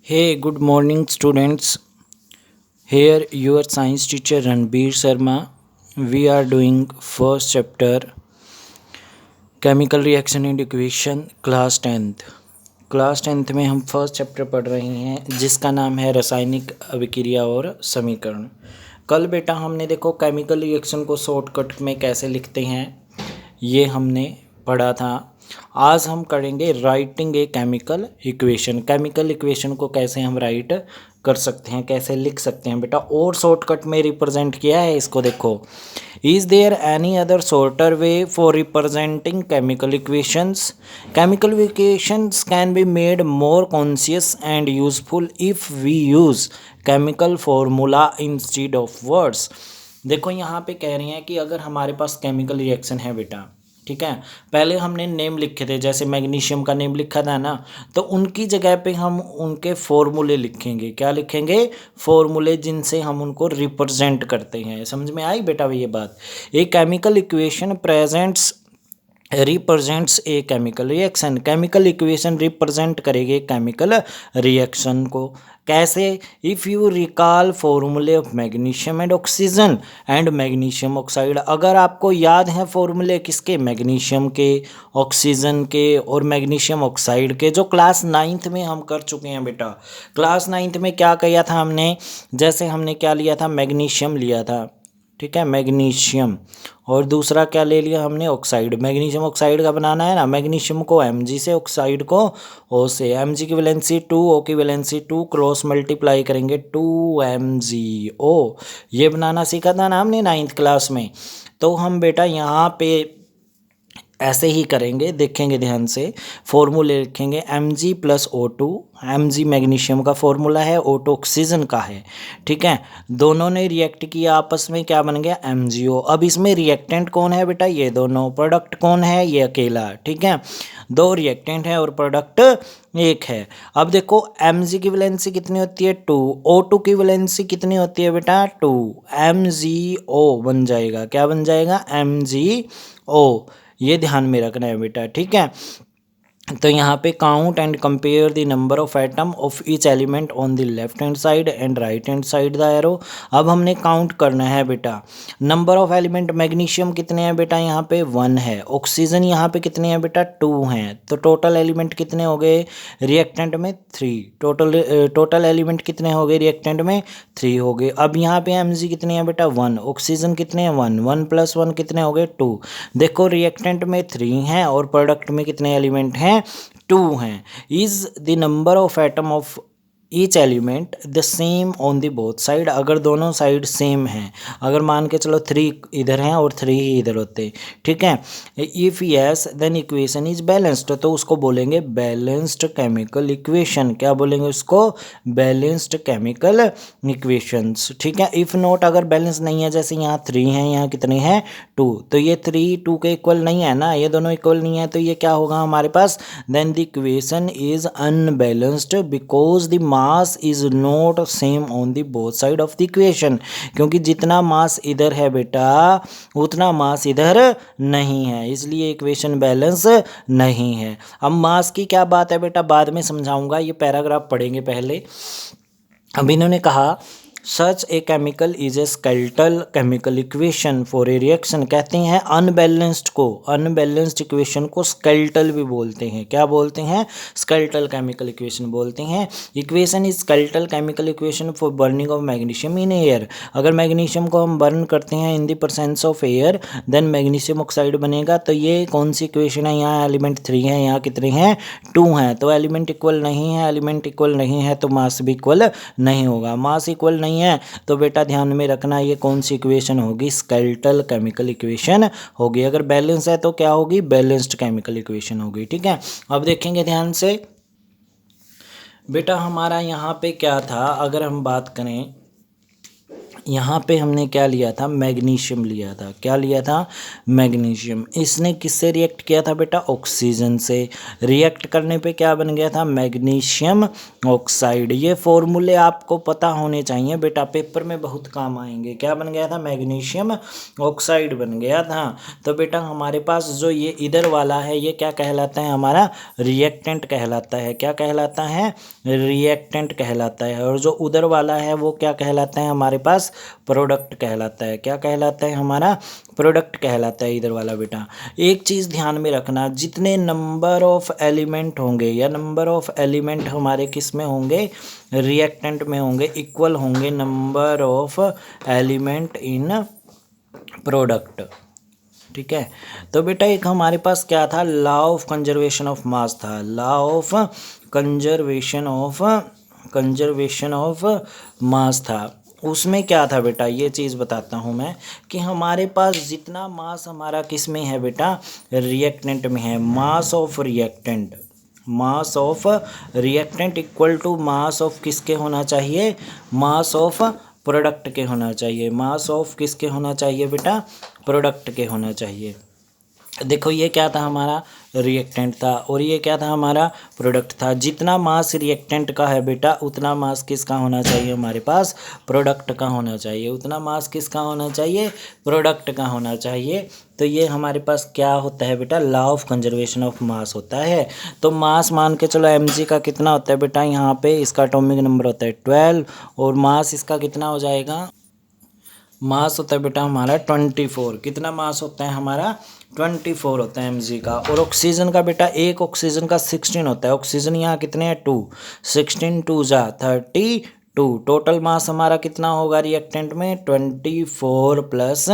Hey, good morning, students. Here, your science teacher Ranbir Sharma. We are doing first chapter Chemical Reaction and Equation, class 10th. Class 10th में हम first chapter पढ़ रहे हैं जिसका नाम है रासायनिक अभिक्रिया और समीकरण। कल बेटा हमने देखो केमिकल रिएक्शन को शॉर्टकट में कैसे लिखते हैं ये हमने पढ़ा था। आज हम करेंगे writing a chemical equation. Chemical equation को कैसे हम राइट कर सकते हैं, कैसे लिख सकते हैं बेटा, और शॉर्टकट में रिप्रेजेंट किया है इसको। देखो, is there any other shorter way for representing chemical equations? Chemical equations can be made more conscious and useful if we use chemical formula instead of words. देखो यहाँ पे कह रहे हैं कि अगर हमारे पास केमिकल रिएक्शन है बेटा, ठीक है, पहले हमने नेम लिखे थे, जैसे मैग्नीशियम का नेम लिखा था ना, तो उनकी जगह पे हम उनके फॉर्मूले लिखेंगे। क्या लिखेंगे? फॉर्मूले, जिनसे हम उनको रिप्रेजेंट करते हैं। समझ में आई बेटा ये बात? A chemical equation presents represents a chemical reaction. Chemical equation represent करेगी केमिकल रिएक्शन को। कैसे? इफ़ यू रिकॉल फॉर्मूले of magnesium and oxygen and magnesium oxide. अगर आपको याद है फॉर्मूले किसके? मैग्नीशियम के, ऑक्सीजन के और मैग्नीशियम ऑक्साइड के, जो क्लास 9th में हम कर चुके हैं बेटा। क्लास 9th में क्या किया था हमने? जैसे हमने क्या लिया था? मैग्नीशियम लिया था, ठीक है, मैग्नीशियम, और दूसरा क्या ले लिया हमने? ऑक्साइड। मैग्नीशियम ऑक्साइड का बनाना है ना, मैग्नीशियम को Mg से, ऑक्साइड को O से। Mg की वैलेंसी 2, O की वैलेंसी 2, क्रॉस मल्टीप्लाई करेंगे 2MgO। ये बनाना सीखा था ना हमने 9th क्लास में। तो हम बेटा यहाँ पे ऐसे ही करेंगे, देखेंगे ध्यान से। फॉर्मूले लिखेंगे Mg plus O2। Mg magnesium का फॉर्मूला है, O2 ऑक्सीजन का है, ठीक है। दोनों ने रिएक्ट किया आपस में, क्या बन गया? MgO। अब इसमें रिएक्टेंट कौन है बेटा? ये दोनों। प्रोडक्ट कौन है? ये अकेला, ठीक है। दो रिएक्टेंट है और प्रोडक्ट एक है। अब देखो Mg की वैलेंसी कितनी होती है? 2। O2 की वैलेंसी कितनी होती है बेटा? 2। MgO बन जाएगा। क्या बन जाएगा? MgO। ये ध्यान में रखना है बेटा, ठीक है। तो यहाँ पे count and compare the number of atom of each element on the left hand side and right hand side the arrow. अब हमने काउंट करना है बेटा। नंबर ऑफ एलिमेंट, मैग्नीशियम कितने हैं बेटा? यहाँ पे 1 है। ऑक्सीजन यहाँ पे कितने हैं बेटा? 2 हैं। तो टोटल एलिमेंट कितने हो गए रिएक्टेंट में? 3। टोटल एलिमेंट कितने हो गए रिएक्टेंट में? 3 हो गए। अब यहाँ पे Mg कितने हैं बेटा? 1। ऑक्सीजन कितने हैं? 1। 1 + 1 कितने हो गए? 2। देखो रिएक्टेंट में 3 हैं और प्रोडक्ट में कितने एलिमेंट हैं? 2 हैं। Is the number of atom of each element the same on the both side. अगर दोनों साइड सेम हैं, अगर मान के चलो 3 इधर हैं और 3 ही इधर होते, ठीक है। If yes then equation is balanced, तो उसको बोलेंगे बैलेंस्ड केमिकल इक्वेशन। क्या बोलेंगे उसको? बैलेंस्ड केमिकल इक्वेशंस, ठीक है। इफ़ नॉट, अगर बैलेंस नहीं है, जैसे यहाँ 3 हैं, यहाँ कितने हैं? 2, तो ये 3 2 के इक्वल नहीं है ना, ये दोनों इक्वल नहीं है, तो ये क्या होगा हमारे पास? Then the equation is unbalanced because the mass is not same on the both side of the equation. क्योंकि जितना मास इधर है बेटा उतना मास इधर नहीं है, इसलिए इक्वेशन बैलेंस नहीं है। अब मास की क्या बात है बेटा, बाद में समझाऊंगा, ये पैराग्राफ पढ़ेंगे पहले। अब इन्होंने कहा such a chemical is a skeletal chemical equation for a reaction. कहते हैं अनबैलेंस्ड को, अनबैलेंस्ड इक्वेशन को स्केलेटल भी बोलते हैं। क्या बोलते हैं? स्केलेटल केमिकल इक्वेशन बोलते हैं। Equation is skeletal chemical equation for burning of magnesium in air. अगर मैग्नीशियम को हम बर्न करते हैं in the presence of air, then magnesium oxide बनेगा। तो ये कौन सी इक्वेशन है? यहाँ एलिमेंट 3 है, यहाँ कितने हैं? 2 हैं। तो एलिमेंट इक्वल नहीं है, एलिमेंट इक्वल नहीं है तो मास भी इक्वल नहीं होगा। मास इक्वल नहीं है तो बेटा ध्यान में रखना, ये कौन सी इक्वेशन होगी? स्केलेटल केमिकल इक्वेशन होगी। अगर बैलेंस है तो क्या होगी? बैलेंस्ड केमिकल इक्वेशन होगी, ठीक है। अब देखेंगे ध्यान से बेटा, हमारा यहाँ पे क्या था, अगर हम बात करें यहाँ पे हमने क्या लिया था, मैग्नीशियम लिया था। क्या लिया था, मैग्नीशियम। इसने किससे रिएक्ट किया था बेटा, ऑक्सीजन से। रिएक्ट करने पे क्या बन गया था, मैग्नीशियम ऑक्साइड। ये फॉर्मूले आपको पता होने चाहिए बेटा, पेपर में बहुत काम आएंगे। क्या बन गया था, मैग्नीशियम ऑक्साइड बन गया था। तो बेटा हमारे पास जो ये इधर वाला है ये क्या कहलाता है, हमारा रिएक्टेंट कहलाता है। क्या कहलाता है, रिएक्टेंट कहलाता है। और जो उधर वाला है वो क्या कहलाता है, हमारे पास प्रोडक्ट कहलाता है। क्या कहलाता है, हमारा प्रोडक्ट कहलाता है इधर वाला बेटा। एक चीज़ ध्यान में रखना, जितने नंबर ऑफ एलिमेंट होंगे या नंबर ऑफ एलिमेंट हमारे किस में होंगे, रिएक्टेंट में होंगे, इक्वल होंगे number of element in product. ठीक है। तो बेटा एक हमारे पास क्या था, law of conservation of mass था। Law of conservation of mass था। उसमें क्या था बेटा, ये चीज़ बताता हूँ मैं कि हमारे पास जितना मास हमारा किस में है बेटा, रिएक्टेंट में है। Mass of reactant equal to mass of किसके होना चाहिए, मास ऑफ प्रोडक्ट के होना चाहिए। मास ऑफ किसके होना चाहिए बेटा, प्रोडक्ट के होना चाहिए। देखो ये क्या था, हमारा रिएक्टेंट था और ये क्या था, हमारा प्रोडक्ट था। जितना मास रिएक्टेंट का है बेटा उतना मास किसका होना चाहिए, हमारे पास प्रोडक्ट का होना चाहिए। उतना मास किसका होना चाहिए, प्रोडक्ट का होना चाहिए। तो ये हमारे पास क्या होता है बेटा, लॉ ऑफ कंजर्वेशन ऑफ मास होता है। तो मास मान के चलो mg का कितना होता है बेटा, यहाँ पे इसका एटॉमिक नंबर होता है 12 और मास इसका कितना हो जाएगा, मास होता है बेटा हमारा 24। कितना मास होता है हमारा, 24 होता है mg का। और ऑक्सीजन का बेटा, एक ऑक्सीजन का 16 होता है। ऑक्सीजन यहाँ कितने हैं, 2, 16 2 जा 32। टोटल मास हमारा कितना होगा रिएक्टेंट में, 24 प्लस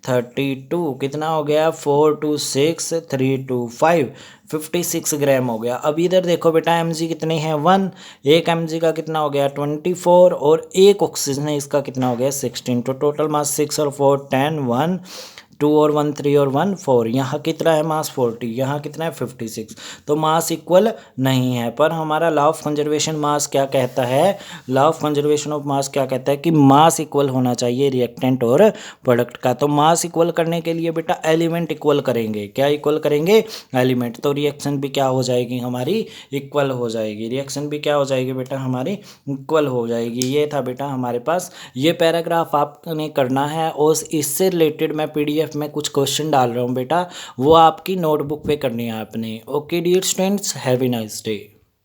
32 कितना हो गया, 4 2 6 3 2 5, 56 ग्राम हो गया। अब इधर देखो बेटा mg कितने हैं, 1। एक mg का कितना हो गया, 24 और एक ऑक्सीजन है इसका कितना हो गया, 16। तो टोटल मास 6 और 4 10, 1 2 और 1 3 और 1 4। यहाँ कितना है मास 40, यहाँ कितना है 56। तो मास इक्वल नहीं है। पर हमारा लॉ ऑफ कंजर्वेशन मास क्या कहता है, लॉ ऑफ कंजर्वेशन ऑफ मास क्या कहता है कि मास इक्वल होना चाहिए रिएक्टेंट और प्रोडक्ट का। तो मास इक्वल करने के लिए बेटा एलिमेंट इक्वल करेंगे। क्या इक्वल करेंगे, एलिमेंट। तो रिएक्शन भी क्या हो जाएगी हमारी, इक्वल हो जाएगी। रिएक्शन भी क्या हो जाएगी बेटा, हमारी इक्वल हो जाएगी। ये था बेटा हमारे पास, ये पैराग्राफ आपने करना है और इससे रिलेटेड मैं PDF में कुछ क्वेश्चन डाल रहा हूँ बेटा, वो आपकी नोटबुक पे करनी है आपने। Okay dear students, have a nice day.